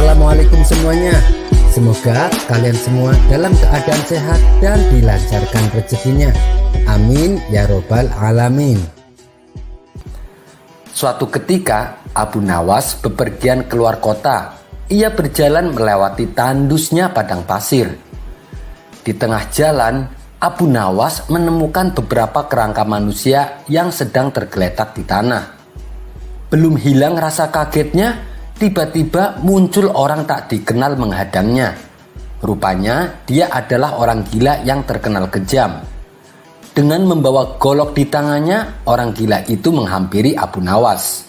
Assalamualaikum semuanya. Semoga kalian semua dalam keadaan sehat dan dilancarkan rezekinya. Amin ya robbal alamin. Suatu ketika Abu Nawas bepergian keluar kota. Ia berjalan melewati tandusnya padang pasir. Di tengah jalan, Abu Nawas menemukan beberapa kerangka manusia yang sedang tergeletak di tanah. Belum hilang rasa kagetnya, tiba-tiba muncul orang tak dikenal menghadangnya. Rupanya dia adalah orang gila yang terkenal kejam. Dengan membawa golok di tangannya, orang gila itu menghampiri Abu Nawas.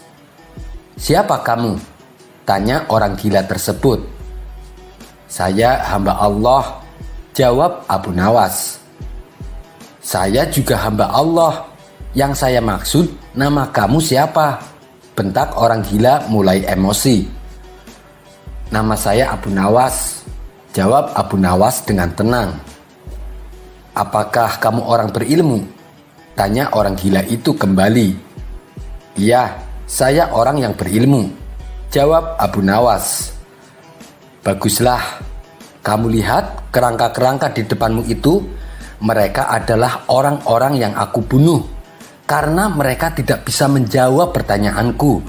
"Siapa kamu?" tanya orang gila tersebut. "Saya hamba Allah," jawab Abu Nawas. "Saya juga hamba Allah. Yang saya maksud, nama kamu siapa?" bentak orang gila mulai emosi. "Nama saya Abu Nawas," jawab Abu Nawas dengan tenang. "Apakah kamu orang berilmu?" tanya orang gila itu kembali. "Iya, saya orang yang berilmu," jawab Abu Nawas. "Baguslah, kamu lihat kerangka-kerangka di depanmu itu, mereka adalah orang-orang yang aku bunuh karena mereka tidak bisa menjawab pertanyaanku,"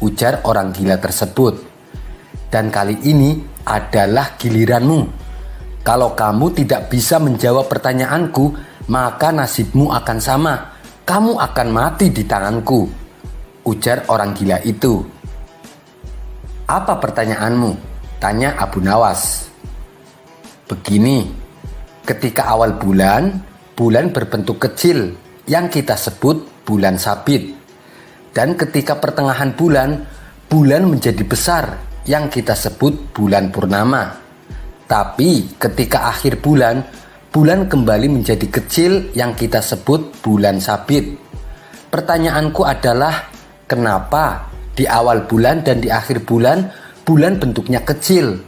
ujar orang gila tersebut. "Dan kali ini adalah giliranmu. Kalau kamu tidak bisa menjawab pertanyaanku, maka nasibmu akan sama. Kamu akan mati di tanganku," ujar orang gila itu. "Apa pertanyaanmu?" tanya Abu Nawas. "Begini, ketika awal bulan berbentuk kecil yang kita sebut bulan sabit. Dan ketika pertengahan bulan menjadi besar yang kita sebut bulan purnama. Tapi ketika akhir bulan kembali menjadi kecil yang kita sebut bulan sabit. Pertanyaanku adalah, kenapa di awal bulan dan di akhir bulan bentuknya kecil?"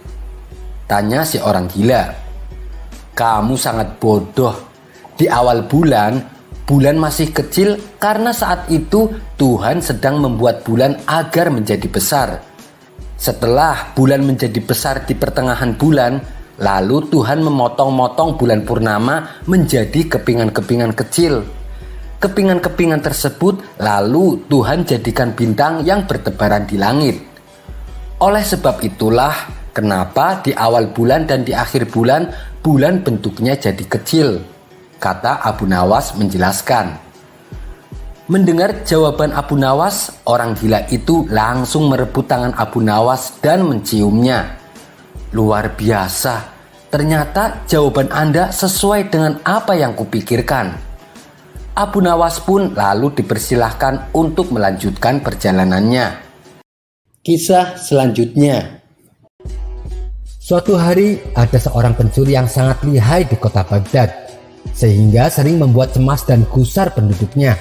tanya si orang gila. "Kamu sangat bodoh. Di awal bulan masih kecil karena saat itu Tuhan sedang membuat bulan agar menjadi besar. Setelah bulan menjadi besar di pertengahan bulan, lalu Tuhan memotong-motong bulan purnama menjadi kepingan-kepingan kecil. Kepingan-kepingan tersebut lalu Tuhan jadikan bintang yang bertebaran di langit. Oleh sebab itulah kenapa di awal bulan dan di akhir bulan bentuknya jadi kecil," kata Abu Nawas menjelaskan. Mendengar jawaban Abu Nawas, orang gila itu langsung merebut tangan Abu Nawas dan menciumnya. "Luar biasa, ternyata jawaban Anda sesuai dengan apa yang kupikirkan." Abu Nawas pun lalu dipersilahkan untuk melanjutkan perjalanannya. Kisah selanjutnya. Suatu hari ada seorang pencuri yang sangat lihai di kota Baghdad, sehingga sering membuat cemas dan gusar penduduknya.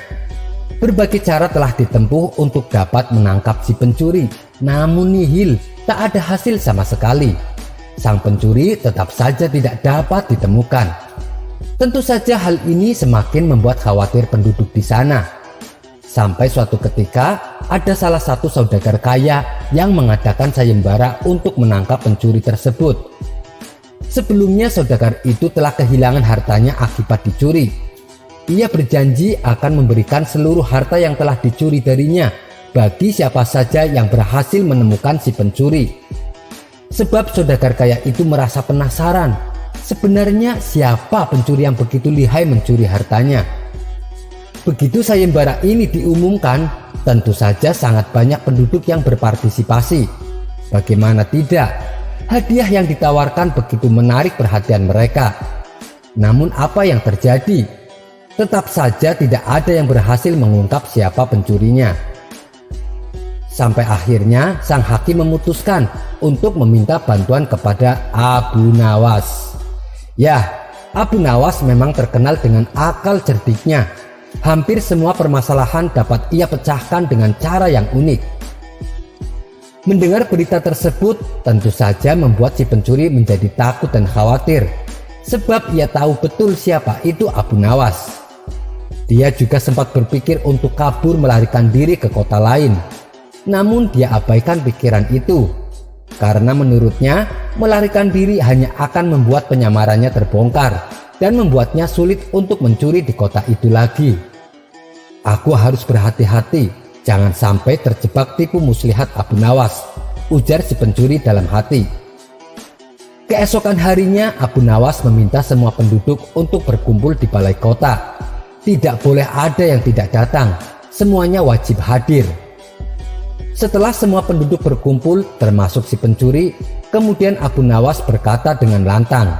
Berbagai cara telah ditempuh untuk dapat menangkap si pencuri, namun nihil, tak ada hasil sama sekali. Sang pencuri tetap saja tidak dapat ditemukan. Tentu saja hal ini semakin membuat khawatir penduduk di sana. Sampai suatu ketika ada salah satu saudagar kaya yang mengadakan sayembara untuk menangkap pencuri tersebut. Sebelumnya saudagar itu telah kehilangan hartanya akibat dicuri. Ia berjanji akan memberikan seluruh harta yang telah dicuri darinya bagi siapa saja yang berhasil menemukan si pencuri. Sebab saudagar kaya itu merasa penasaran, sebenarnya siapa pencuri yang begitu lihai mencuri hartanya. Begitu sayembara ini diumumkan, tentu saja sangat banyak penduduk yang berpartisipasi. Bagaimana tidak? Hadiah yang ditawarkan begitu menarik perhatian mereka. Namun apa yang terjadi? Tetap saja tidak ada yang berhasil mengungkap siapa pencurinya. Sampai akhirnya sang hakim memutuskan untuk meminta bantuan kepada Abu Nawas. Ya, Abu Nawas memang terkenal dengan akal cerdiknya. Hampir semua permasalahan dapat ia pecahkan dengan cara yang unik. Mendengar berita tersebut tentu saja membuat si pencuri menjadi takut dan khawatir, sebab ia tahu betul siapa itu Abu Nawas. Dia juga sempat berpikir untuk kabur melarikan diri ke kota lain, namun dia abaikan pikiran itu. karena menurutnya melarikan diri hanya akan membuat penyamarannya terbongkar dan membuatnya sulit untuk mencuri di kota itu lagi. Aku harus berhati-hati, jangan sampai terjebak tipu muslihat Abu Nawas, ujar si pencuri dalam hati. Keesokan harinya Abu Nawas meminta semua penduduk untuk berkumpul di balai kota. Tidak boleh ada yang tidak datang, semuanya wajib hadir. Setelah semua penduduk berkumpul termasuk si pencuri, kemudian Abu Nawas berkata dengan lantang,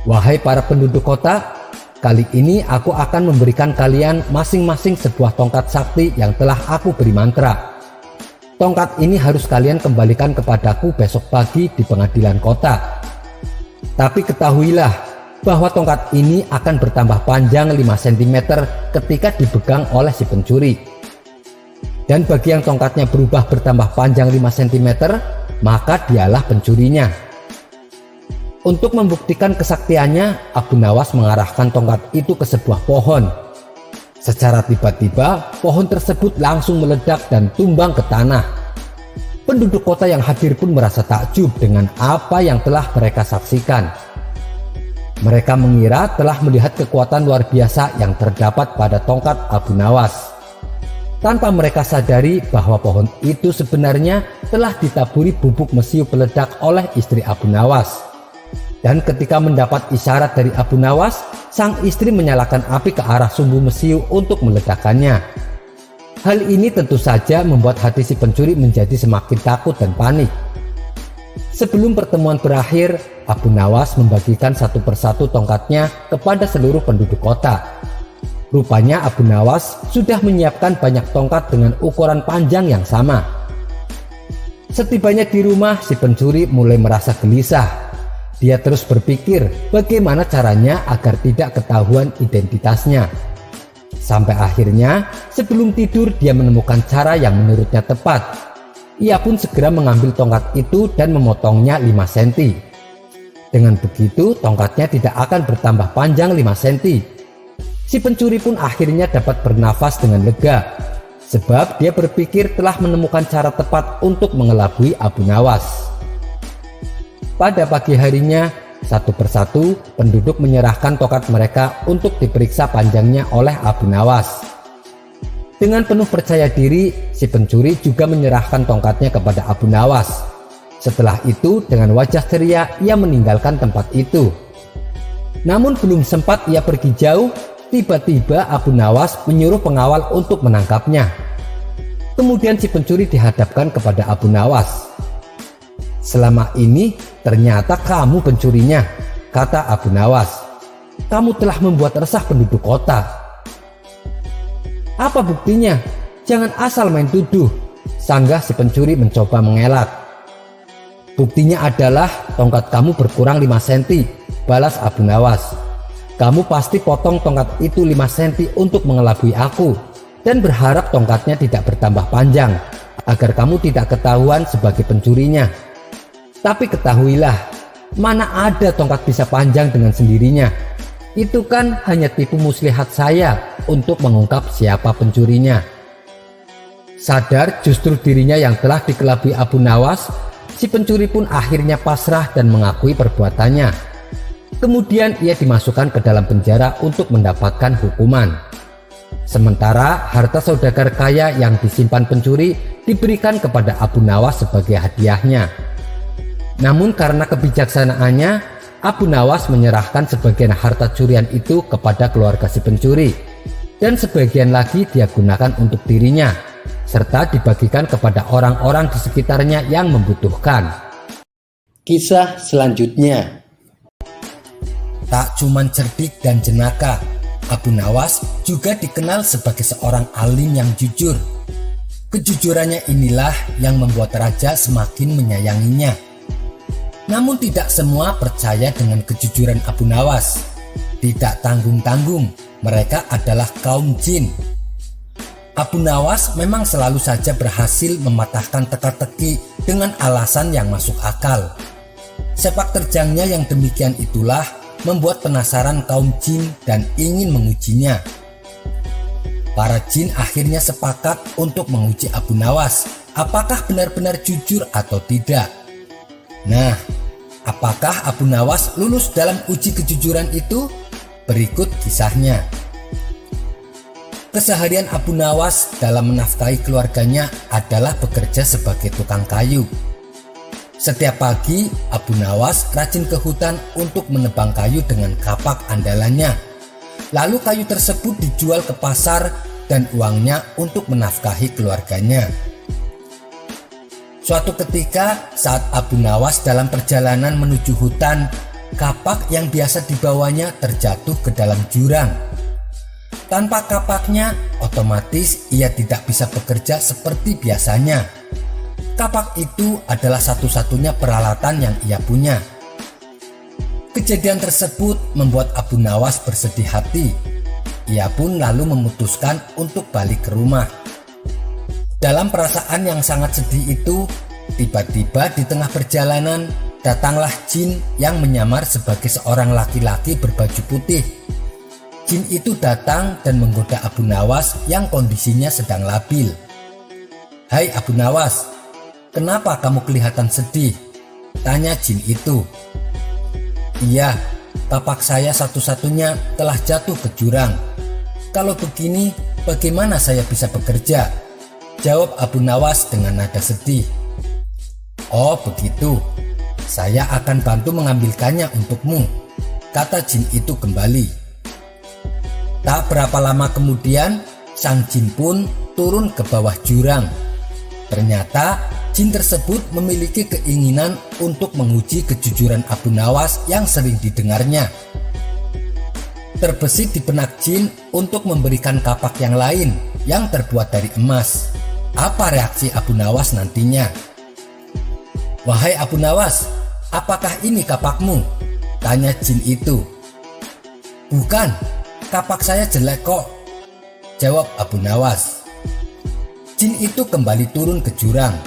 "Wahai para penduduk kota, kali ini aku akan memberikan kalian masing-masing sebuah tongkat sakti yang telah aku beri mantra. Tongkat ini harus kalian kembalikan kepadaku besok pagi di pengadilan kota. Tapi ketahuilah bahwa tongkat ini akan bertambah panjang 5 cm ketika dipegang oleh si pencuri. Dan bagi yang tongkatnya berubah bertambah panjang 5 cm, maka dialah pencurinya." Untuk membuktikan kesaktiannya, Abu Nawas mengarahkan tongkat itu ke sebuah pohon. Secara tiba-tiba, pohon tersebut langsung meledak dan tumbang ke tanah. Penduduk kota yang hadir pun merasa takjub dengan apa yang telah mereka saksikan. Mereka mengira telah melihat kekuatan luar biasa yang terdapat pada tongkat Abu Nawas. Tanpa mereka sadari bahwa pohon itu sebenarnya telah ditaburi bubuk mesiu peledak oleh istri Abu Nawas. Dan ketika mendapat isyarat dari Abu Nawas, sang istri menyalakan api ke arah sumbu mesiu untuk meledakkannya. Hal ini tentu saja membuat hati si pencuri menjadi semakin takut dan panik. Sebelum pertemuan berakhir, Abu Nawas membagikan satu persatu tongkatnya kepada seluruh penduduk kota. Rupanya Abu Nawas sudah menyiapkan banyak tongkat dengan ukuran panjang yang sama. Setibanya di rumah, si pencuri mulai merasa gelisah. Dia terus berpikir bagaimana caranya agar tidak ketahuan identitasnya. Sampai akhirnya sebelum tidur dia menemukan cara yang menurutnya tepat. Ia pun segera mengambil tongkat itu dan memotongnya 5 cm. Dengan begitu tongkatnya tidak akan bertambah panjang 5 cm. Si pencuri pun akhirnya dapat bernafas dengan lega, sebab dia berpikir telah menemukan cara tepat untuk mengelabui Abu Nawas. Pada pagi harinya, satu persatu penduduk menyerahkan tongkat mereka untuk diperiksa panjangnya oleh Abu Nawas. Dengan penuh percaya diri, si pencuri juga menyerahkan tongkatnya kepada Abu Nawas. Setelah itu, dengan wajah ceria, ia meninggalkan tempat itu. Namun belum sempat ia pergi jauh, tiba-tiba Abu Nawas menyuruh pengawal untuk menangkapnya. Kemudian si pencuri dihadapkan kepada Abu Nawas. "Selama ini ternyata kamu pencurinya," kata Abu Nawas. "Kamu telah membuat resah penduduk kota." "Apa buktinya? Jangan asal main tuduh," sanggah si pencuri mencoba mengelak. "Buktinya adalah tongkat kamu berkurang 5 cm, balas Abu Nawas. "Kamu pasti potong tongkat itu 5 cm untuk mengelabui aku dan berharap tongkatnya tidak bertambah panjang agar kamu tidak ketahuan sebagai pencurinya. Tapi ketahuilah, mana ada tongkat bisa panjang dengan sendirinya. Itu kan hanya tipu muslihat saya untuk mengungkap siapa pencurinya." Sadar justru dirinya yang telah dikelabui Abu Nawas, si pencuri pun akhirnya pasrah dan mengakui perbuatannya. Kemudian ia dimasukkan ke dalam penjara untuk mendapatkan hukuman. Sementara harta saudagar kaya yang disimpan pencuri diberikan kepada Abu Nawas sebagai hadiahnya. Namun karena kebijaksanaannya, Abu Nawas menyerahkan sebagian harta curian itu kepada keluarga si pencuri, dan sebagian lagi dia gunakan untuk dirinya, serta dibagikan kepada orang-orang di sekitarnya yang membutuhkan. Kisah selanjutnya. Tak cuman cerdik dan jenaka, Abu Nawas juga dikenal sebagai seorang alim yang jujur. Kejujurannya inilah yang membuat raja semakin menyayanginya. Namun tidak semua percaya dengan kejujuran Abu Nawas. Tidak tanggung-tanggung, mereka adalah kaum jin. Abu Nawas memang selalu saja berhasil mematahkan teka-teki dengan alasan yang masuk akal. Sepak terjangnya yang demikian itulah membuat penasaran kaum jin dan ingin mengujinya. Para jin akhirnya sepakat untuk menguji Abu Nawas apakah benar-benar jujur atau tidak. Nah, apakah Abu Nawas lulus dalam uji kejujuran itu? Berikut kisahnya. Keseharian Abu Nawas dalam menafkahi keluarganya adalah bekerja sebagai tukang kayu. Setiap pagi, Abu Nawas rajin ke hutan untuk menebang kayu dengan kapak andalannya. Lalu kayu tersebut dijual ke pasar dan uangnya untuk menafkahi keluarganya. Suatu ketika saat Abu Nawas dalam perjalanan menuju hutan, kapak yang biasa dibawanya terjatuh ke dalam jurang. Tanpa kapaknya, otomatis ia tidak bisa bekerja seperti biasanya. Kapak itu adalah satu-satunya peralatan yang ia punya. Kejadian tersebut membuat Abu Nawas bersedih hati. Ia pun lalu memutuskan untuk balik ke rumah. Dalam perasaan yang sangat sedih itu, tiba-tiba di tengah perjalanan datanglah jin yang menyamar sebagai seorang laki-laki berbaju putih. Jin itu datang dan menggoda Abu Nawas yang kondisinya sedang labil. "Hai Abu Nawas, kenapa kamu kelihatan sedih?" tanya jin itu. "Iya, kapak saya satu-satunya telah jatuh ke jurang. Kalau begini, bagaimana saya bisa bekerja?" jawab Abu Nawas dengan nada sedih. "Oh begitu, saya akan bantu mengambilkannya untukmu," kata jin itu kembali. Tak berapa lama kemudian, sang jin pun turun ke bawah jurang. Ternyata jin tersebut memiliki keinginan untuk menguji kejujuran Abu Nawas yang sering didengarnya. Terbesit di benak jin untuk memberikan kapak yang lain yang terbuat dari emas. Apa reaksi Abu Nawas nantinya? "Wahai Abu Nawas, apakah ini kapakmu?" tanya jin itu. "Bukan, kapak saya jelek kok," jawab Abu Nawas. Jin itu kembali turun ke jurang,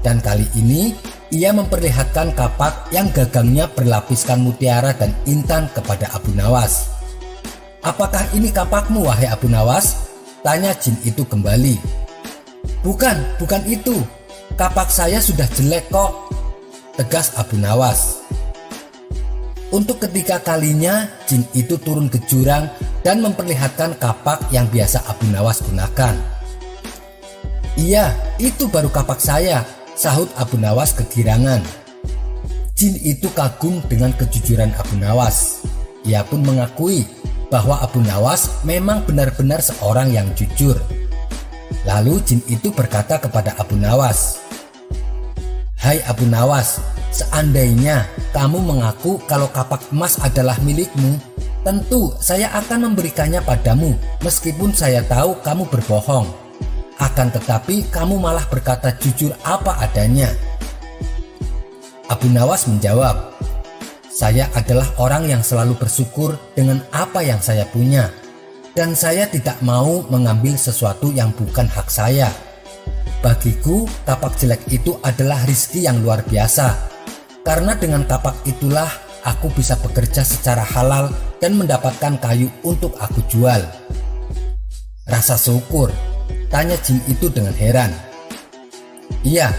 dan kali ini ia memperlihatkan kapak yang gagangnya berlapiskan mutiara dan intan kepada Abu Nawas. "Apakah ini kapakmu, wahai Abu Nawas?" tanya jin itu kembali. Bukan itu. Kapak saya sudah jelek kok," tegas Abu Nawas. Untuk ketiga kalinya, jin itu turun ke jurang dan memperlihatkan kapak yang biasa Abu Nawas gunakan. "Iya, itu baru kapak saya," sahut Abu Nawas kegirangan. Jin itu kagum dengan kejujuran Abu Nawas. Ia pun mengakui bahwa Abu Nawas memang benar-benar seorang yang jujur. Lalu jin itu berkata kepada Abu Nawas, "Hai Abu Nawas, seandainya kamu mengaku kalau kapak emas adalah milikmu, tentu saya akan memberikannya padamu meskipun saya tahu kamu berbohong. Akan tetapi kamu malah berkata jujur apa adanya." Abu Nawas menjawab, "Saya adalah orang yang selalu bersyukur dengan apa yang saya punya. Dan saya tidak mau mengambil sesuatu yang bukan hak saya. Bagiku, kapak jelek itu adalah rizki yang luar biasa. Karena dengan kapak itulah aku bisa bekerja secara halal dan mendapatkan kayu untuk aku jual." "Rasa syukur?" tanya jin itu dengan heran. "Iya,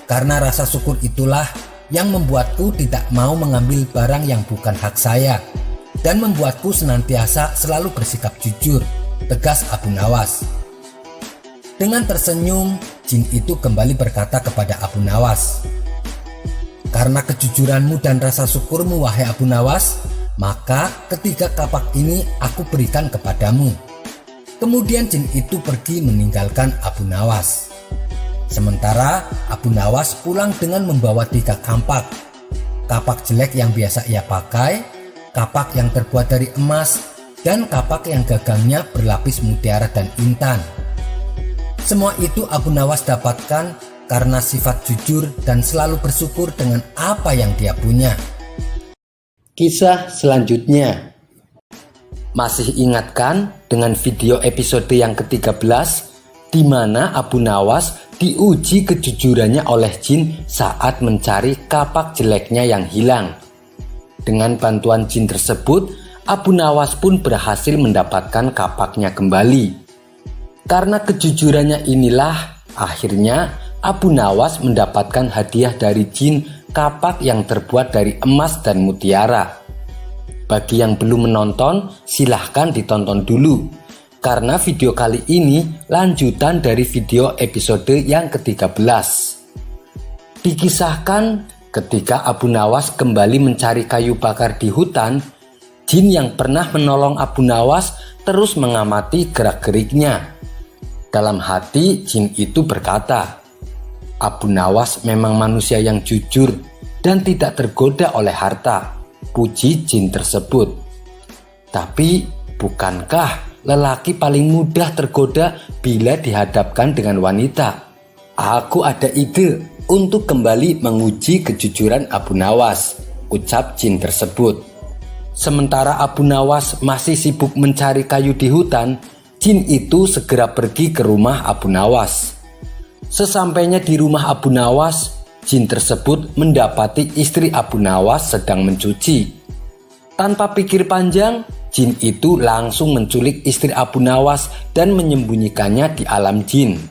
karena rasa syukur itulah yang membuatku tidak mau mengambil barang yang bukan hak saya dan membuatku senantiasa selalu bersikap jujur," tegas Abu Nawas. Dengan tersenyum, jin itu kembali berkata kepada Abu Nawas, "Karena kejujuranmu dan rasa syukurmu, wahai Abu Nawas, maka ketiga kapak ini aku berikan kepadamu." Kemudian jin itu pergi meninggalkan Abu Nawas. Sementara Abu Nawas pulang dengan membawa 3 kapak. Kapak jelek yang biasa ia pakai, kapak yang terbuat dari emas, dan kapak yang gagangnya berlapis mutiara dan intan. Semua itu Abu Nawas dapatkan karena sifat jujur dan selalu bersyukur dengan apa yang dia punya. Kisah selanjutnya. Masih ingatkan dengan video episode yang ke-13 di mana Abu Nawas diuji kejujurannya oleh jin saat mencari kapak jeleknya yang hilang. Dengan bantuan jin tersebut, Abu Nawas pun berhasil mendapatkan kapaknya kembali. Karena kejujurannya inilah, akhirnya Abu Nawas mendapatkan hadiah dari jin kapak yang terbuat dari emas dan mutiara. Bagi yang belum menonton, silahkan ditonton dulu, karena video kali ini lanjutan dari video episode yang ke-13. Dikisahkan ketika Abu Nawas kembali mencari kayu bakar di hutan, jin yang pernah menolong Abu Nawas terus mengamati gerak-geriknya. Dalam hati jin itu berkata, Abu Nawas memang manusia yang jujur dan tidak tergoda oleh harta, puji jin tersebut. Tapi bukankah lelaki paling mudah tergoda bila dihadapkan dengan wanita? Aku ada ide untuk kembali menguji kejujuran Abu Nawas, ucap jin tersebut. Sementara Abu Nawas masih sibuk mencari kayu di hutan, jin itu segera pergi ke rumah Abu Nawas. Sesampainya di rumah Abu Nawas, jin tersebut mendapati istri Abu Nawas sedang mencuci. Tanpa pikir panjang, jin itu langsung menculik istri Abu Nawas dan menyembunyikannya di alam jin.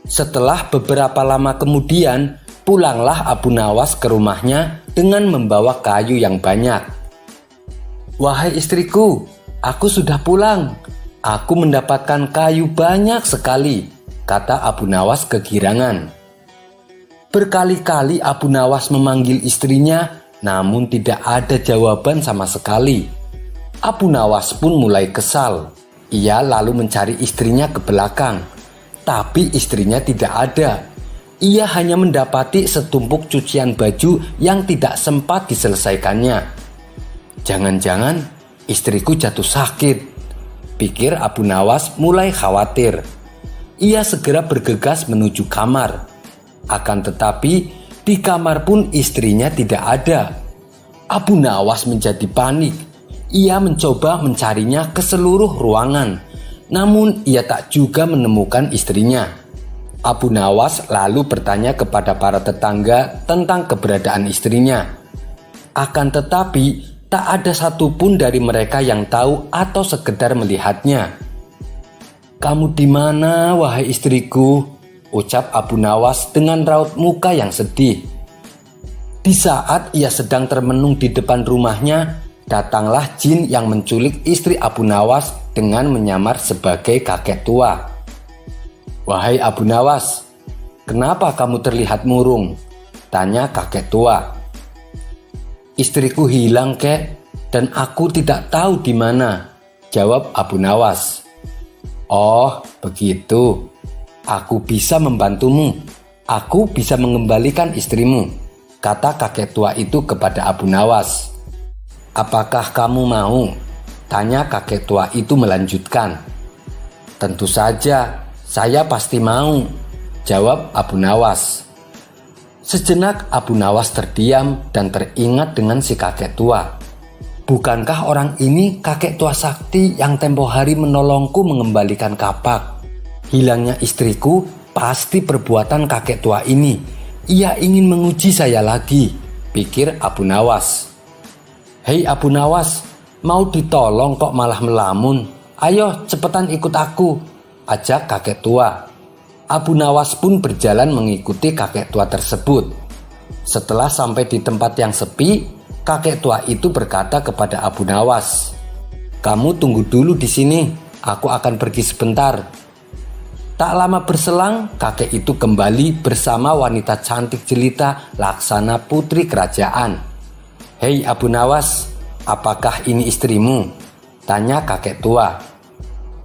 Setelah beberapa lama kemudian, pulanglah Abu Nawas ke rumahnya dengan membawa kayu yang banyak. Wahai istriku, aku sudah pulang. Aku mendapatkan kayu banyak sekali, kata Abu Nawas kegirangan. Berkali-kali Abu Nawas memanggil istrinya, namun tidak ada jawaban sama sekali. Abu Nawas pun mulai kesal. Ia lalu mencari istrinya ke belakang, tapi istrinya tidak ada. Ia hanya mendapati setumpuk cucian baju yang tidak sempat diselesaikannya. Jangan-jangan istriku jatuh sakit, pikir Abu Nawas mulai khawatir. Ia segera bergegas menuju kamar. Akan tetapi di kamar pun istrinya tidak ada. Abu Nawas menjadi panik. Ia mencoba mencarinya ke seluruh ruangan, namun ia tak juga menemukan istrinya. Abu Nawas lalu bertanya kepada para tetangga tentang keberadaan istrinya. Akan tetapi tak ada satupun dari mereka yang tahu atau sekedar melihatnya. Kamu di mana, wahai istriku? Ucap Abu Nawas dengan raut muka yang sedih. Di saat ia sedang termenung di depan rumahnya, datanglah jin yang menculik istri Abu Nawas dengan menyamar sebagai kakek tua. Wahai Abu Nawas, kenapa kamu terlihat murung? Tanya kakek tua. Istriku hilang, kek, dan aku tidak tahu di mana, jawab Abu Nawas. Oh, begitu. Aku bisa membantumu. Aku bisa mengembalikan istrimu, kata kakek tua itu kepada Abu Nawas. Apakah kamu mau? Tanya kakek tua itu melanjutkan. Tentu saja, saya pasti mau, jawab Abu Nawas. Sejenak Abu Nawas terdiam dan teringat dengan si kakek tua. Bukankah orang ini kakek tua sakti yang tempo hari menolongku mengembalikan kapak? Hilangnya istriku pasti perbuatan kakek tua ini. Ia ingin menguji saya lagi, pikir Abu Nawas. Hei Abu Nawas, mau ditolong kok malah melamun? Ayo cepetan ikut aku, ajak kakek tua. Abu Nawas pun berjalan mengikuti kakek tua tersebut. Setelah sampai di tempat yang sepi, kakek tua itu berkata kepada Abu Nawas, "Kamu tunggu dulu di sini, aku akan pergi sebentar." Tak lama berselang, kakek itu kembali bersama wanita cantik jelita Laksana putri kerajaan. "Hei Abu Nawas, apakah ini istrimu?" tanya kakek tua.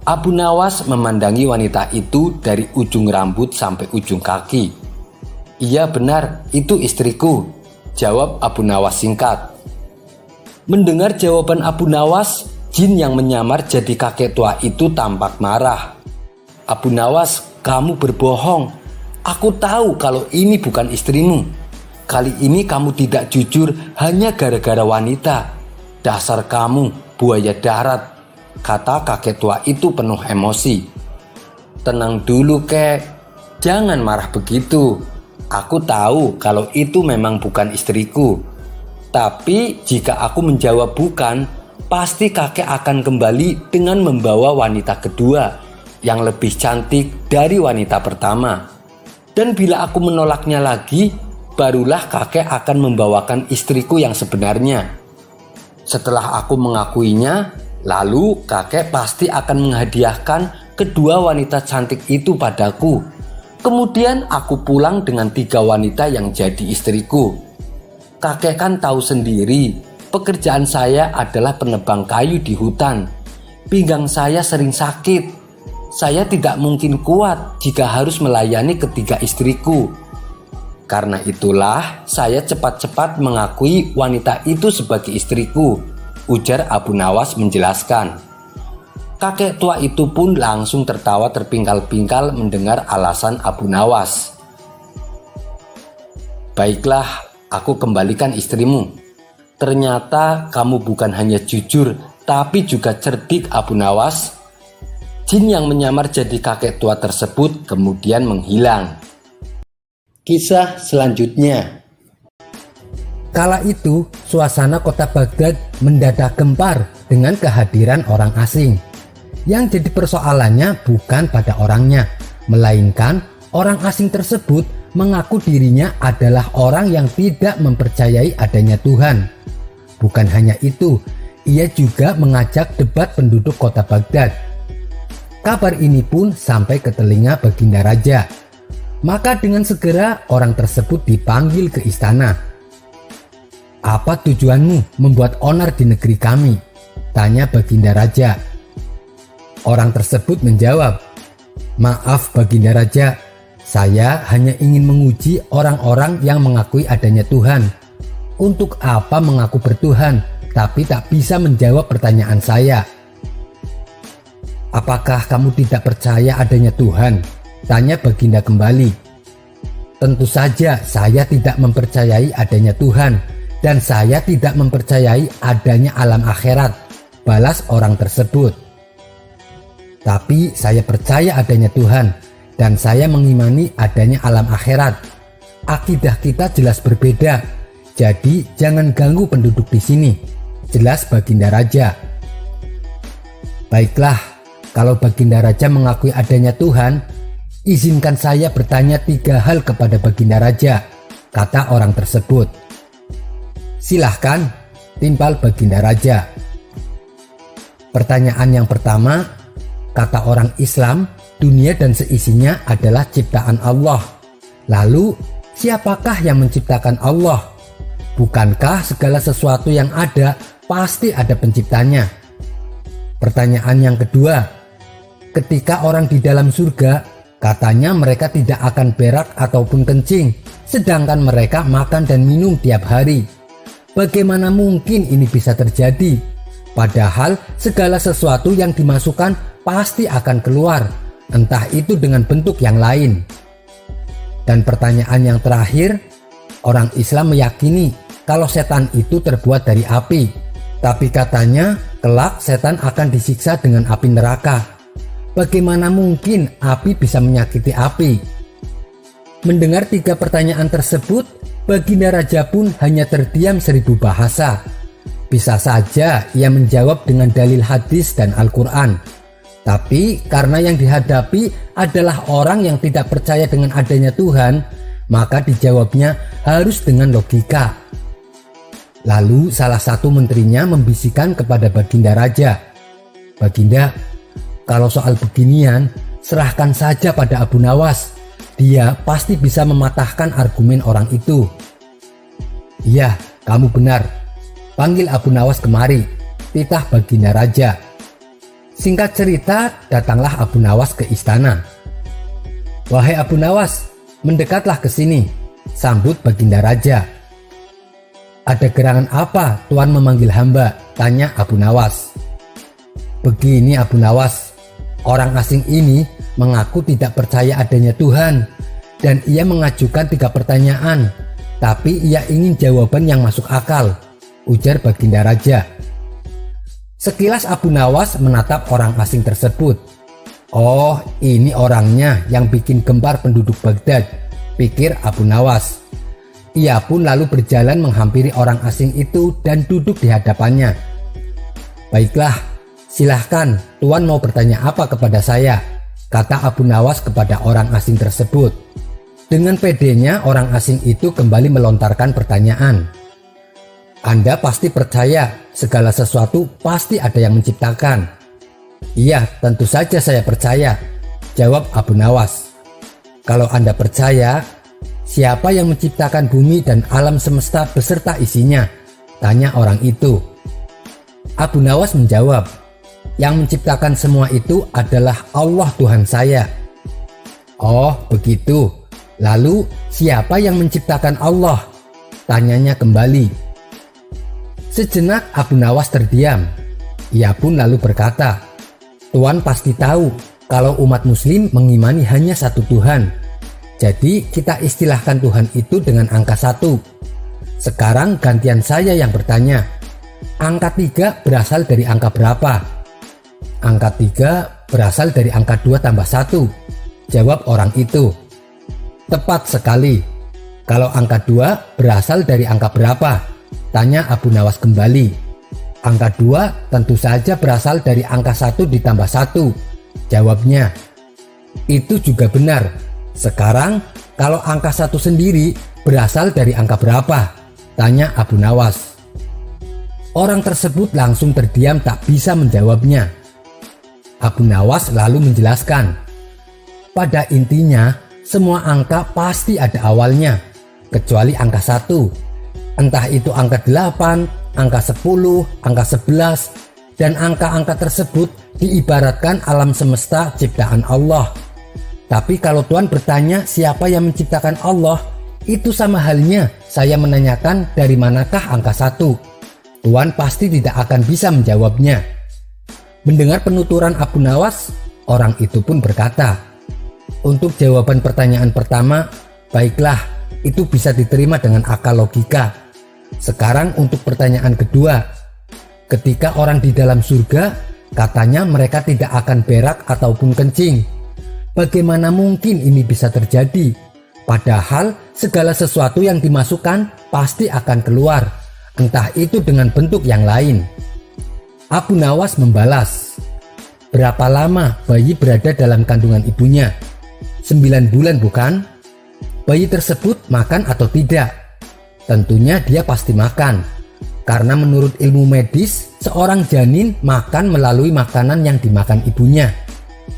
Abu Nawas memandangi wanita itu dari ujung rambut sampai ujung kaki. "Iya benar, itu istriku," jawab Abu Nawas singkat. Mendengar jawaban Abu Nawas, jin yang menyamar jadi kakek tua itu tampak marah. "Abu Nawas, kamu berbohong. Aku tahu kalau ini bukan istrimu. Kali ini kamu tidak jujur hanya gara-gara wanita. Dasar kamu, buaya darat," kata kakek tua itu penuh emosi. "Tenang dulu, kek. Jangan marah begitu. Aku tahu kalau itu memang bukan istriku. Tapi jika aku menjawab bukan, pasti kakek akan kembali dengan membawa wanita kedua yang lebih cantik dari wanita pertama. Dan bila aku menolaknya lagi, barulah kakek akan membawakan istriku yang sebenarnya. Setelah aku mengakuinya, lalu kakek pasti akan menghadiahkan kedua wanita cantik itu padaku. Kemudian aku pulang dengan 3 wanita yang jadi istriku. Kakek kan tahu sendiri, pekerjaan saya adalah penebang kayu di hutan. Pinggang saya sering sakit. Saya tidak mungkin kuat jika harus melayani ketiga istriku. Karena itulah saya cepat-cepat mengakui wanita itu sebagai istriku, ujar Abu Nawas menjelaskan. Kakek tua itu pun langsung tertawa terpingkal-pingkal mendengar alasan Abu Nawas. Baiklah, aku kembalikan istrimu. Ternyata kamu bukan hanya jujur, tapi juga cerdik, Abu Nawas. Jin yang menyamar jadi kakek tua tersebut kemudian menghilang. Kisah selanjutnya. Kala itu, suasana kota Baghdad mendadak gempar dengan kehadiran orang asing. Yang jadi persoalannya bukan pada orangnya, melainkan orang asing tersebut mengaku dirinya adalah orang yang tidak mempercayai adanya Tuhan. Bukan hanya itu, ia juga mengajak debat penduduk kota Baghdad. Kabar ini pun sampai ke telinga Baginda Raja. Maka dengan segera orang tersebut dipanggil ke istana. "Apa tujuanmu membuat onar di negeri kami?" tanya Baginda Raja. Orang tersebut menjawab, "Maaf Baginda Raja, saya hanya ingin menguji orang-orang yang mengakui adanya Tuhan. Untuk apa mengaku bertuhan tapi tak bisa menjawab pertanyaan saya?" "Apakah kamu tidak percaya adanya Tuhan?" tanya Baginda kembali. "Tentu saja saya tidak mempercayai adanya Tuhan dan saya tidak mempercayai adanya alam akhirat," balas orang tersebut. "Tapi saya percaya adanya Tuhan dan saya mengimani adanya alam akhirat. Akidah kita jelas berbeda, jadi jangan ganggu penduduk di sini," jelas Baginda Raja. "Baiklah, kalau Baginda Raja mengakui adanya Tuhan, izinkan saya bertanya 3 hal kepada Baginda Raja," kata orang tersebut. "Silahkan," timpal Baginda Raja. Pertanyaan yang pertama, kata orang Islam, dunia dan seisinya adalah ciptaan Allah. Lalu, siapakah yang menciptakan Allah? Bukankah segala sesuatu yang ada pasti ada penciptanya? Pertanyaan yang kedua, ketika orang di dalam surga, katanya mereka tidak akan berak ataupun kencing, sedangkan mereka makan dan minum tiap hari. Bagaimana mungkin ini bisa terjadi? Padahal segala sesuatu yang dimasukkan pasti akan keluar, entah itu dengan bentuk yang lain. Dan pertanyaan yang terakhir, orang Islam meyakini kalau setan itu terbuat dari api, tapi katanya kelak setan akan disiksa dengan api neraka. Bagaimana mungkin api bisa menyakiti api? Mendengar 3 pertanyaan tersebut, Baginda Raja pun hanya terdiam 1000 bahasa. Bisa saja ia menjawab dengan dalil hadis dan Al-Quran. Tapi karena yang dihadapi adalah orang yang tidak percaya dengan adanya Tuhan, maka dijawabnya harus dengan logika. Lalu salah satu menterinya membisikkan kepada Baginda Raja, "Baginda, kalau soal beginian, serahkan saja pada Abu Nawas. Dia pasti bisa mematahkan argumen orang itu." "Iya, kamu benar. Panggil Abu Nawas kemari," titah Baginda Raja. Singkat cerita, datanglah Abu Nawas ke istana. "Wahai Abu Nawas, mendekatlah ke sini," sambut Baginda Raja. "Ada gerangan apa Tuan memanggil hamba?" tanya Abu Nawas. "Begini Abu Nawas, orang asing ini mengaku tidak percaya adanya Tuhan dan ia mengajukan 3 pertanyaan, tapi ia ingin jawaban yang masuk akal," ujar Baginda Raja. Sekilas Abu Nawas menatap orang asing tersebut. "Oh, ini orangnya yang bikin gempar penduduk Baghdad," pikir Abu Nawas. Ia pun lalu berjalan menghampiri orang asing itu dan duduk di hadapannya. "Baiklah, silahkan, Tuan mau bertanya apa kepada saya?" kata Abu Nawas kepada orang asing tersebut. Dengan pedenya orang asing itu kembali melontarkan pertanyaan. Anda pasti percaya segala sesuatu pasti ada yang menciptakan. Iya, tentu saja saya percaya, jawab Abu Nawas. Kalau Anda percaya, siapa yang menciptakan bumi dan alam semesta beserta isinya? Tanya orang itu. Abu Nawas menjawab, yang menciptakan semua itu adalah Allah Tuhan saya. Oh, begitu. Lalu siapa yang menciptakan Allah? Tanyanya kembali. Sejenak Abu Nawas terdiam. Ia pun lalu berkata, Tuan pasti tahu kalau umat muslim mengimani hanya satu Tuhan. Jadi kita istilahkan Tuhan itu dengan angka 1. Sekarang gantian saya yang bertanya. Angka 3 berasal dari angka berapa? Angka 3 berasal dari angka 2 tambah 1. Jawab orang itu. Tepat sekali. Kalau angka 2 berasal dari angka berapa? Tanya Abu Nawas kembali. Angka 2 tentu saja berasal dari angka 1 ditambah 1. Jawabnya. Itu juga benar. Sekarang kalau angka 1 sendiri berasal dari angka berapa? Tanya Abu Nawas. Orang tersebut langsung terdiam tak bisa menjawabnya. Abu Nawas lalu menjelaskan. Pada intinya, semua angka pasti ada awalnya, kecuali angka 1. Entah itu angka 8, angka 10, angka 11, dan angka-angka tersebut diibaratkan alam semesta ciptaan Allah. Tapi kalau Tuhan bertanya siapa yang menciptakan Allah, itu sama halnya saya menanyakan dari manakah angka 1. Tuhan pasti tidak akan bisa menjawabnya. Mendengar penuturan Abu Nawas, orang itu pun berkata, untuk jawaban pertanyaan pertama, baiklah, itu bisa diterima dengan akal logika. Sekarang untuk pertanyaan kedua, ketika orang di dalam surga, katanya mereka tidak akan berak ataupun kencing. Bagaimana mungkin ini bisa terjadi? Padahal segala sesuatu yang dimasukkan pasti akan keluar, entah itu dengan bentuk yang lain. Abu Nawas membalas, berapa lama bayi berada dalam kandungan ibunya? 9 bulan bukan? Bayi tersebut makan atau tidak? Tentunya dia pasti makan. Karena menurut ilmu medis, seorang janin makan melalui makanan yang dimakan ibunya.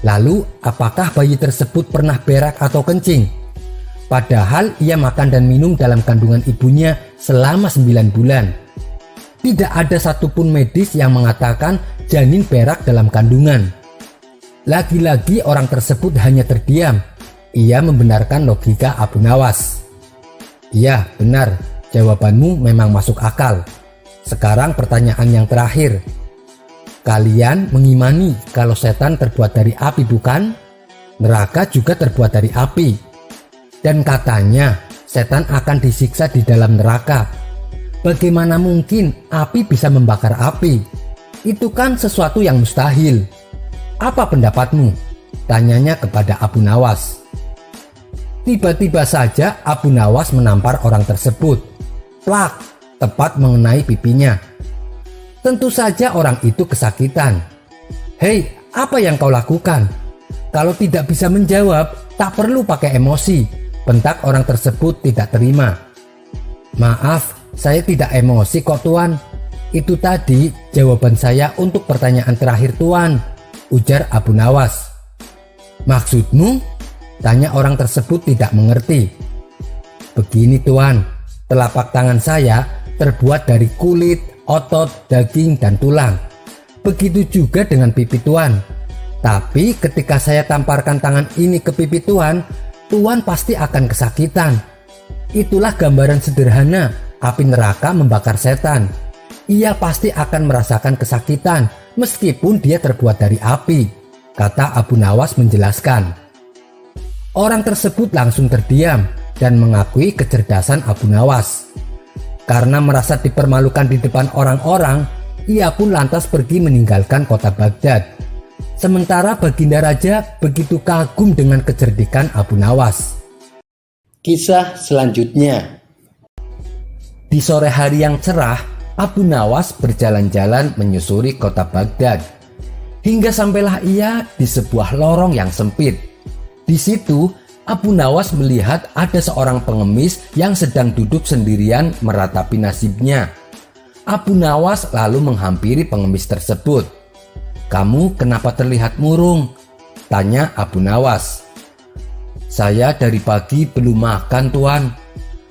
Lalu, apakah bayi tersebut pernah berak atau kencing? Padahal ia makan dan minum dalam kandungan ibunya selama 9 bulan. Tidak ada satupun medis yang mengatakan janin berak dalam kandungan. Lagi-lagi orang tersebut hanya terdiam. Ia membenarkan logika Abu Nawas. Iya, benar. Jawabanmu memang masuk akal. Sekarang pertanyaan yang terakhir. Kalian mengimani kalau setan terbuat dari api bukan? Neraka juga terbuat dari api. Dan katanya setan akan disiksa di dalam neraka. Bagaimana mungkin api bisa membakar api? Itu kan sesuatu yang mustahil. Apa pendapatmu? Tanyanya kepada Abu Nawas. Tiba-tiba saja Abu Nawas menampar orang tersebut. Plak, tepat mengenai pipinya. Tentu saja orang itu kesakitan. Hei, apa yang kau lakukan? Kalau tidak bisa menjawab, tak perlu pakai emosi. Bentak orang tersebut tidak terima. Maaf, saya tidak emosi kok Tuan. Itu tadi jawaban saya untuk pertanyaan terakhir Tuan, ujar Abu Nawas. Maksudmu? Tanya orang tersebut tidak mengerti. Begini Tuan, telapak tangan saya terbuat dari kulit, otot, daging, dan tulang. Begitu juga dengan pipi Tuan. Tapi ketika saya tamparkan tangan ini ke pipi Tuan, Tuan pasti akan kesakitan. Itulah gambaran sederhana api neraka membakar setan. Ia pasti akan merasakan kesakitan meskipun dia terbuat dari api, kata Abu Nawas menjelaskan. Orang tersebut langsung terdiam dan mengakui kecerdasan Abu Nawas. Karena merasa dipermalukan di depan orang-orang, ia pun lantas pergi meninggalkan kota Baghdad. Sementara Baginda Raja begitu kagum dengan kecerdikan Abu Nawas. Kisah selanjutnya. Di sore hari yang cerah, Abu Nawas berjalan-jalan menyusuri kota Baghdad. Hingga sampailah ia di sebuah lorong yang sempit. Di situ Abu Nawas melihat ada seorang pengemis yang sedang duduk sendirian meratapi nasibnya. Abu Nawas lalu menghampiri pengemis tersebut. "Kamu kenapa terlihat murung?" tanya Abu Nawas. "Saya dari pagi belum makan, Tuan.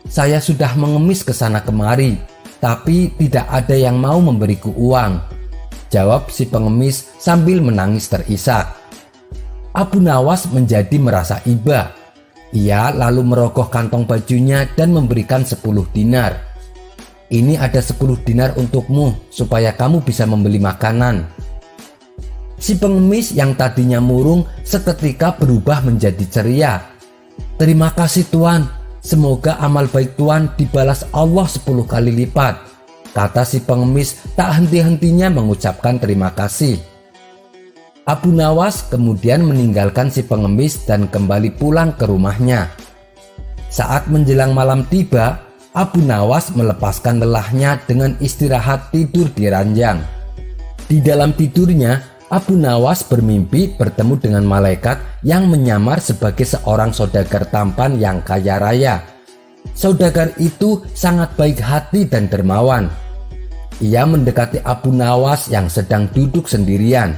Saya sudah mengemis ke sana kemari, tapi tidak ada yang mau memberiku uang," jawab si pengemis sambil menangis terisak. Abu Nawas menjadi merasa iba. Ia lalu merogoh kantong bajunya dan memberikan 10 dinar. "Ini ada 10 dinar untukmu supaya kamu bisa membeli makanan." Si pengemis yang tadinya murung seketika berubah menjadi ceria. "Terima kasih Tuan, semoga amal baik Tuan dibalas Allah 10 kali lipat," kata si pengemis tak henti-hentinya mengucapkan terima kasih. Abu Nawas kemudian meninggalkan si pengemis dan kembali pulang ke rumahnya. Saat menjelang malam tiba, Abu Nawas melepaskan lelahnya dengan istirahat tidur di ranjang. Di dalam tidurnya, Abu Nawas bermimpi bertemu dengan malaikat yang menyamar sebagai seorang saudagar tampan yang kaya raya. Saudagar itu sangat baik hati dan dermawan. Ia mendekati Abu Nawas yang sedang duduk sendirian.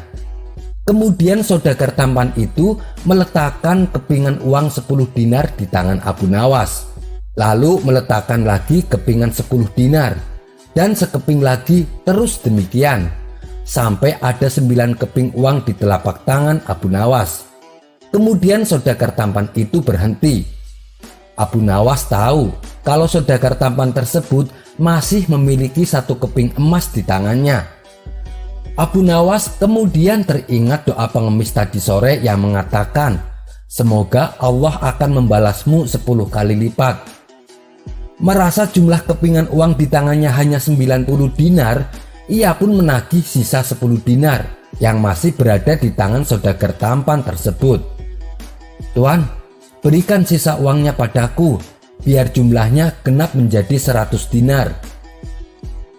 Kemudian saudagar tampan itu meletakkan kepingan uang 10 dinar di tangan Abu Nawas. Lalu meletakkan lagi kepingan 10 dinar. Dan sekeping lagi, terus demikian. Sampai ada 9 keping uang di telapak tangan Abu Nawas. Kemudian saudagar tampan itu berhenti. Abu Nawas tahu kalau saudagar tampan tersebut masih memiliki 1 keping emas di tangannya. Abu Nawas kemudian teringat doa pengemis tadi sore yang mengatakan, "Semoga Allah akan membalasmu 10 kali lipat." Merasa jumlah kepingan uang di tangannya hanya 90 dinar, ia pun menagih sisa 10 dinar yang masih berada di tangan saudagar tampan tersebut. "Tuan, berikan sisa uangnya padaku, biar jumlahnya genap menjadi 100 dinar."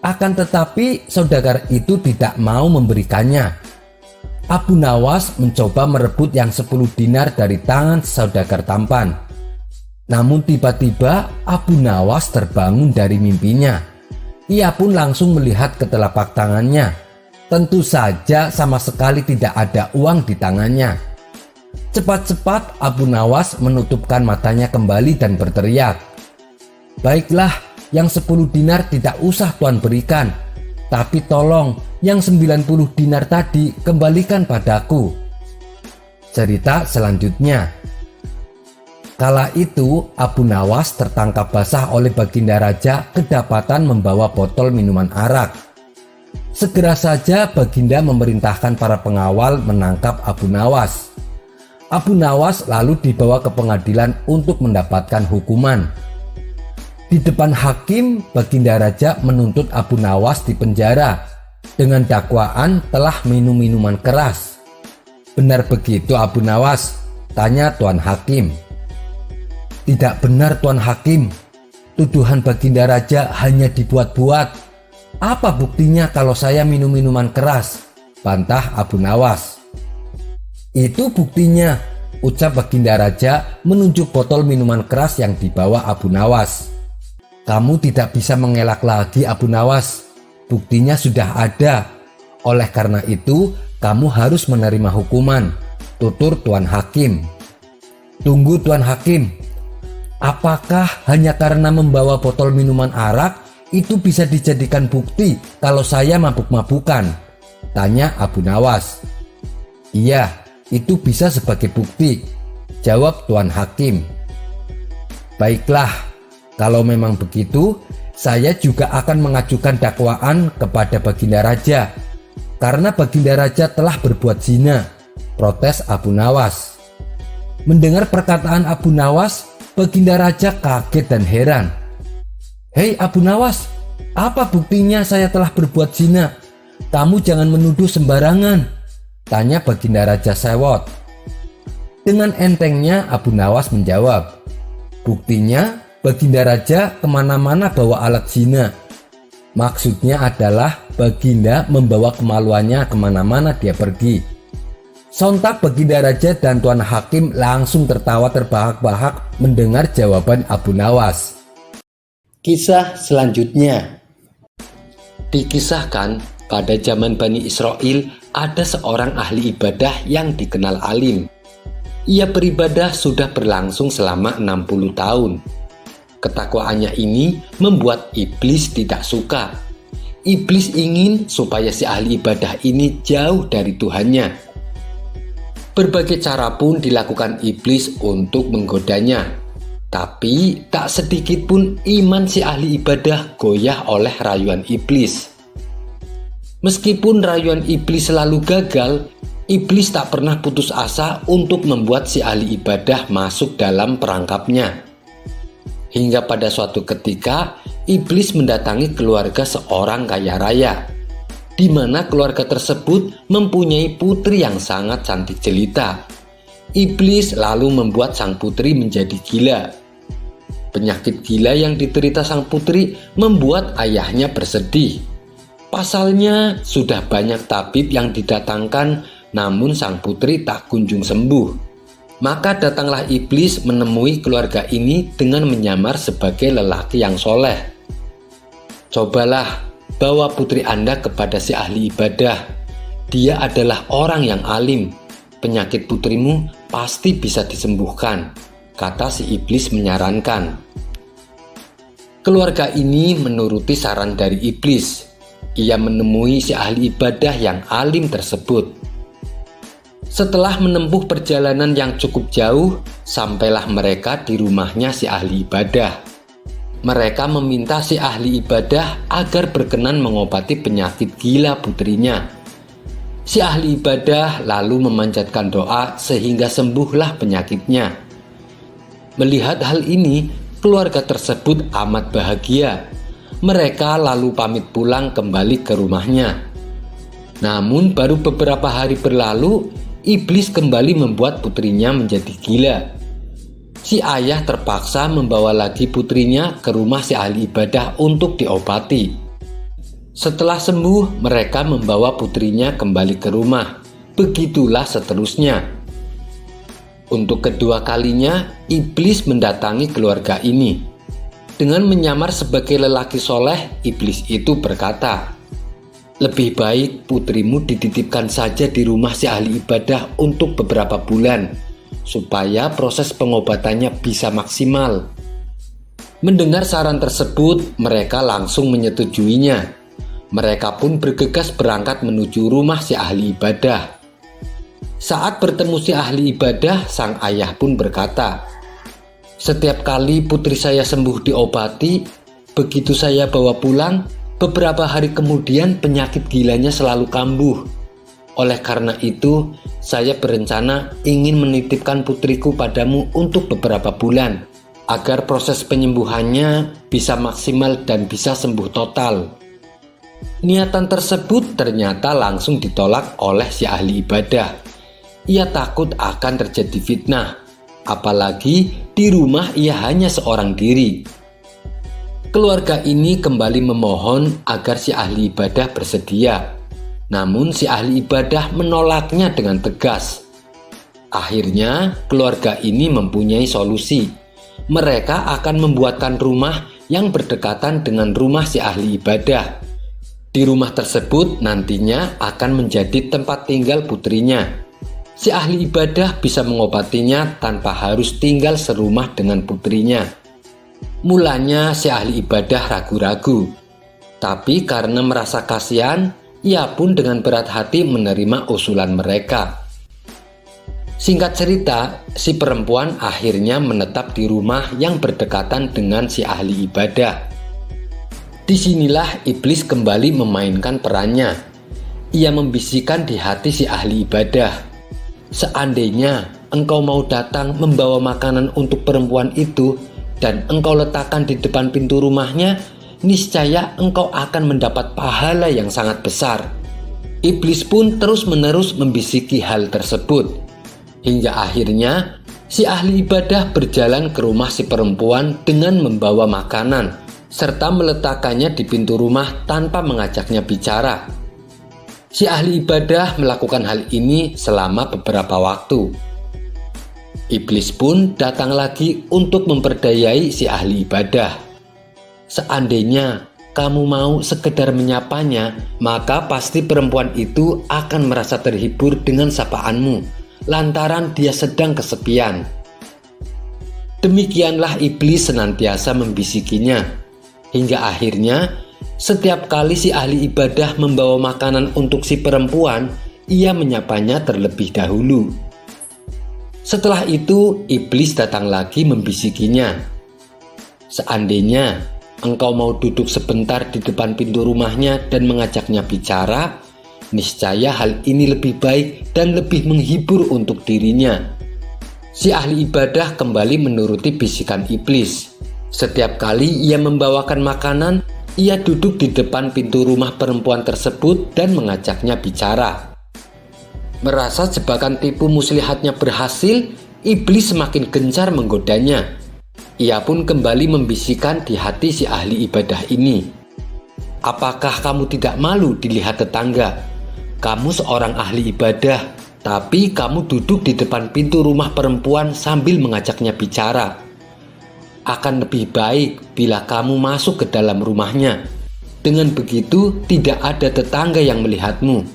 Akan tetapi saudagar itu tidak mau memberikannya. Abu Nawas mencoba merebut yang 10 dinar dari tangan saudagar tampan. Namun tiba-tiba Abu Nawas terbangun dari mimpinya. Ia pun langsung melihat ke telapak tangannya. Tentu saja sama sekali tidak ada uang di tangannya. Cepat-cepat Abu Nawas menutupkan matanya kembali dan berteriak, "Baiklah, yang 10 dinar tidak usah Tuan berikan, tapi tolong yang 90 dinar tadi kembalikan padaku." Cerita selanjutnya. Kala itu Abu Nawas tertangkap basah oleh Baginda Raja kedapatan membawa botol minuman arak. Segera saja Baginda memerintahkan para pengawal menangkap Abu Nawas. Abu Nawas lalu dibawa ke pengadilan untuk mendapatkan hukuman. Di depan hakim, Baginda Raja menuntut Abu Nawas di penjara dengan dakwaan telah minum minuman keras. "Benar begitu Abu Nawas?" tanya Tuan Hakim. "Tidak benar Tuan Hakim, tuduhan Baginda Raja hanya dibuat-buat. Apa buktinya kalau saya minum minuman keras?" bantah Abu Nawas. "Itu buktinya," ucap Baginda Raja menunjuk botol minuman keras yang dibawa Abu Nawas. "Kamu tidak bisa mengelak lagi Abu Nawas, buktinya sudah ada. Oleh karena itu kamu harus menerima hukuman," tutur Tuan Hakim. "Tunggu Tuan Hakim, apakah hanya karena membawa botol minuman arak itu bisa dijadikan bukti kalau saya mabuk-mabukan?" tanya Abu Nawas. "Iya, itu bisa sebagai bukti," jawab Tuan Hakim. "Baiklah, kalau memang begitu, saya juga akan mengajukan dakwaan kepada Baginda Raja karena Baginda Raja telah berbuat zina," protes Abu Nawas. Mendengar perkataan Abu Nawas, Baginda Raja kaget dan heran. "Hei Abu Nawas, apa buktinya saya telah berbuat zina? Kamu jangan menuduh sembarangan," tanya Baginda Raja sewot. Dengan entengnya Abu Nawas menjawab, "Buktinya Baginda Raja kemana-mana bawa alat zina. Maksudnya adalah Baginda membawa kemaluannya kemana-mana dia pergi. Sontak Baginda Raja dan Tuan Hakim langsung tertawa terbahak-bahak mendengar jawaban Abu Nawas. Kisah selanjutnya. Dikisahkan pada zaman Bani Israel ada seorang ahli ibadah yang dikenal alim. Ia beribadah sudah berlangsung selama 60 tahun. Ketakwaannya ini membuat iblis tidak suka. Iblis ingin supaya si ahli ibadah ini jauh dari Tuhannya. Berbagai cara pun dilakukan iblis untuk menggodanya. Tapi tak sedikit pun iman si ahli ibadah goyah oleh rayuan iblis. Meskipun rayuan iblis selalu gagal, iblis tak pernah putus asa untuk membuat si ahli ibadah masuk dalam perangkapnya. Hingga pada suatu ketika, iblis mendatangi keluarga seorang kaya raya, di mana keluarga tersebut mempunyai putri yang sangat cantik jelita. Iblis lalu membuat sang putri menjadi gila. Penyakit gila yang diderita sang putri membuat ayahnya bersedih. Pasalnya sudah banyak tabib yang didatangkan, namun sang putri tak kunjung sembuh. Maka datanglah iblis menemui keluarga ini dengan menyamar sebagai lelaki yang soleh. Cobalah bawa putri Anda kepada si ahli ibadah. Dia adalah orang yang alim. Penyakit putrimu pasti bisa disembuhkan, kata si iblis menyarankan. Keluarga ini menuruti saran dari iblis. Ia menemui si ahli ibadah yang alim tersebut. Setelah menempuh perjalanan yang cukup jauh, sampailah mereka di rumahnya si ahli ibadah. Mereka meminta si ahli ibadah agar berkenan mengobati penyakit gila putrinya. Si ahli ibadah lalu memanjatkan doa sehingga sembuhlah penyakitnya. Melihat hal ini, keluarga tersebut amat bahagia. Mereka lalu pamit pulang kembali ke rumahnya. Namun baru beberapa hari berlalu, iblis kembali membuat putrinya menjadi gila. Si ayah terpaksa membawa lagi putrinya ke rumah si ahli ibadah untuk diobati. Setelah sembuh, mereka membawa putrinya kembali ke rumah. Begitulah seterusnya. Untuk kedua kalinya, iblis mendatangi keluarga ini. Dengan menyamar sebagai lelaki soleh, iblis itu berkata, "Lebih baik putrimu dititipkan saja di rumah si ahli ibadah untuk beberapa bulan, supaya proses pengobatannya bisa maksimal." Mendengar saran tersebut, mereka langsung menyetujuinya. Mereka pun bergegas berangkat menuju rumah si ahli ibadah. Saat bertemu si ahli ibadah, sang ayah pun berkata, "Setiap kali putri saya sembuh diobati, begitu saya bawa pulang, beberapa hari kemudian penyakit gilanya selalu kambuh. Oleh karena itu, saya berencana ingin menitipkan putriku padamu untuk beberapa bulan, agar proses penyembuhannya bisa maksimal dan bisa sembuh total." Niatan tersebut ternyata langsung ditolak oleh si ahli ibadah. Ia takut akan terjadi fitnah, apalagi di rumah ia hanya seorang diri. Keluarga ini kembali memohon agar si ahli ibadah bersedia. Namun si ahli ibadah menolaknya dengan tegas. Akhirnya keluarga ini mempunyai solusi. Mereka akan membuatkan rumah yang berdekatan dengan rumah si ahli ibadah. Di rumah tersebut nantinya akan menjadi tempat tinggal putrinya. Si ahli ibadah bisa mengobatinya tanpa harus tinggal serumah dengan putrinya. Mulanya si ahli ibadah ragu-ragu, tapi karena merasa kasihan, ia pun dengan berat hati menerima usulan mereka. Singkat cerita, si perempuan akhirnya menetap di rumah yang berdekatan dengan si ahli ibadah. Disinilah iblis kembali memainkan perannya. Ia membisikkan di hati si ahli ibadah, "Seandainya engkau mau datang membawa makanan untuk perempuan itu dan engkau letakkan di depan pintu rumahnya, niscaya engkau akan mendapat pahala yang sangat besar." Iblis pun terus-menerus membisiki hal tersebut, hingga akhirnya si ahli ibadah berjalan ke rumah si perempuan dengan membawa makanan serta meletakkannya di pintu rumah tanpa mengajaknya bicara. Si ahli ibadah melakukan hal ini selama beberapa waktu. Iblis pun datang lagi untuk memperdayai si ahli ibadah. Seandainya kamu mau sekedar menyapanya, maka pasti perempuan itu akan merasa terhibur dengan sapaanmu, lantaran dia sedang kesepian. Demikianlah iblis senantiasa membisikinya, hingga akhirnya setiap kali si ahli ibadah membawa makanan untuk si perempuan, ia menyapanya terlebih dahulu. Setelah itu, iblis datang lagi membisikinya. Seandainya engkau mau duduk sebentar di depan pintu rumahnya dan mengajaknya bicara, niscaya hal ini lebih baik dan lebih menghibur untuk dirinya. Si ahli ibadah kembali menuruti bisikan iblis. Setiap kali ia membawakan makanan, ia duduk di depan pintu rumah perempuan tersebut dan mengajaknya bicara. Merasa jebakan tipu muslihatnya berhasil, iblis semakin gencar menggodanya. Ia pun kembali membisikkan di hati si ahli ibadah ini. Apakah kamu tidak malu dilihat tetangga? Kamu seorang ahli ibadah, tapi kamu duduk di depan pintu rumah perempuan sambil mengajaknya bicara. Akan lebih baik bila kamu masuk ke dalam rumahnya. Dengan begitu tidak ada tetangga yang melihatmu.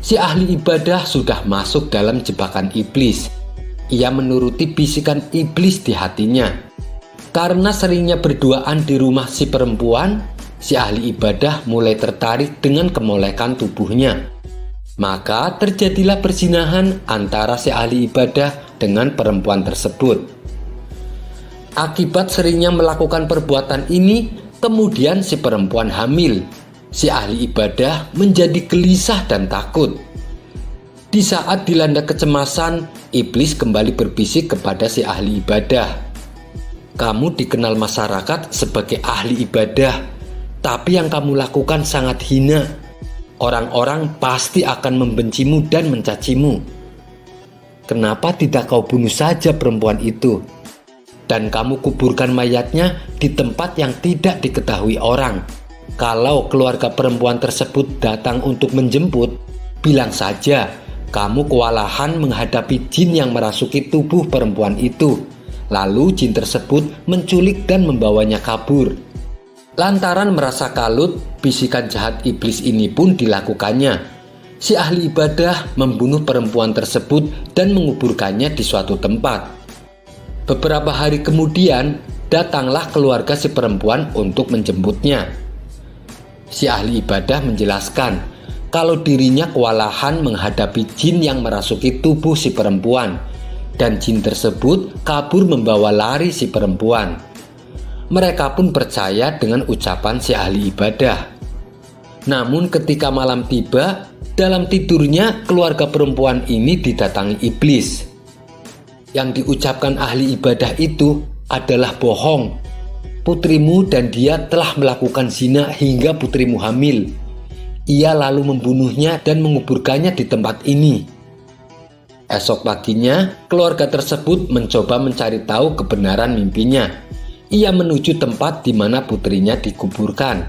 Si ahli ibadah sudah masuk dalam jebakan iblis. Ia menuruti bisikan iblis di hatinya. Karena seringnya berduaan di rumah si perempuan, si ahli ibadah mulai tertarik dengan kemolekan tubuhnya. Maka terjadilah perzinahan antara si ahli ibadah dengan perempuan tersebut. Akibat seringnya melakukan perbuatan ini, kemudian si perempuan hamil. Si ahli ibadah menjadi gelisah dan takut. Di saat dilanda kecemasan, iblis kembali berbisik kepada si ahli ibadah. Kamu dikenal masyarakat sebagai ahli ibadah, tapi yang kamu lakukan sangat hina. Orang-orang pasti akan membencimu dan mencacimu. Kenapa tidak kau bunuh saja perempuan itu? Dan kamu kuburkan mayatnya di tempat yang tidak diketahui orang. Kalau keluarga perempuan tersebut datang untuk menjemput, bilang saja kamu kewalahan menghadapi jin yang merasuki tubuh perempuan itu. Lalu jin tersebut menculik dan membawanya kabur. Lantaran merasa kalut, bisikan jahat iblis ini pun dilakukannya. Si ahli ibadah membunuh perempuan tersebut dan menguburkannya di suatu tempat. Beberapa hari kemudian, datanglah keluarga si perempuan untuk menjemputnya. Si ahli ibadah menjelaskan kalau dirinya kewalahan menghadapi jin yang merasuki tubuh si perempuan, dan jin tersebut kabur membawa lari si perempuan. Mereka pun percaya dengan ucapan si ahli ibadah. Namun ketika malam tiba, dalam tidurnya keluarga perempuan ini didatangi iblis. Yang diucapkan ahli ibadah itu adalah bohong. Putrimu dan dia telah melakukan zina hingga putrimu hamil. Ia lalu membunuhnya dan menguburkannya di tempat ini. Esok paginya, keluarga tersebut mencoba mencari tahu kebenaran mimpinya. Ia menuju tempat di mana putrinya dikuburkan.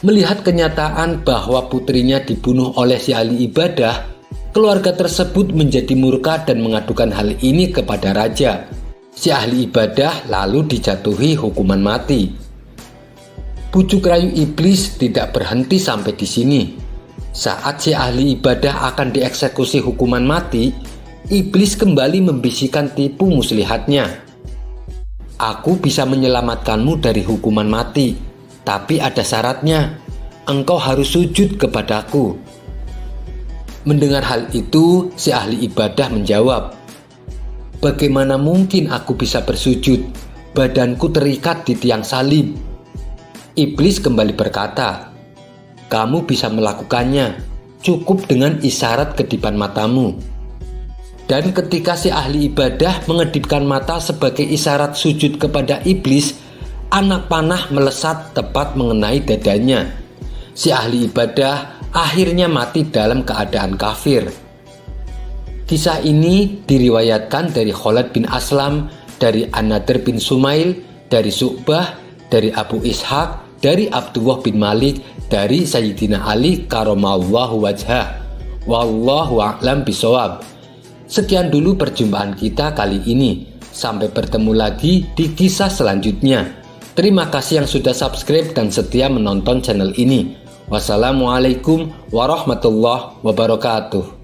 Melihat kenyataan bahwa putrinya dibunuh oleh si ahli ibadah, keluarga tersebut menjadi murka dan mengadukan hal ini kepada raja. Si ahli ibadah lalu dijatuhi hukuman mati. Bujuk rayu iblis tidak berhenti sampai di sini. Saat si ahli ibadah akan dieksekusi hukuman mati, iblis kembali membisikkan tipu muslihatnya. Aku bisa menyelamatkanmu dari hukuman mati, tapi ada syaratnya. Engkau harus sujud kepadaku. Mendengar hal itu, si ahli ibadah menjawab, bagaimana mungkin aku bisa bersujud? Badanku terikat di tiang salib. Iblis kembali berkata, kamu bisa melakukannya, cukup dengan isyarat kedipan matamu. Dan ketika si ahli ibadah mengedipkan mata sebagai isyarat sujud kepada iblis, anak panah melesat tepat mengenai dadanya. Si ahli ibadah akhirnya mati dalam keadaan kafir. Kisah ini diriwayatkan dari Khalid bin Aslam, dari An-Nadir bin Sumail, dari Syu'bah, dari Abu Ishaq, dari Abdullah bin Malik, dari Sayyidina Ali karamallahu wajhah. Wallahu a'lam bishawab. Sekian dulu perjumpaan kita kali ini. Sampai bertemu lagi di kisah selanjutnya. Terima kasih yang sudah subscribe dan setia menonton channel ini. Wassalamualaikum warahmatullahi wabarakatuh.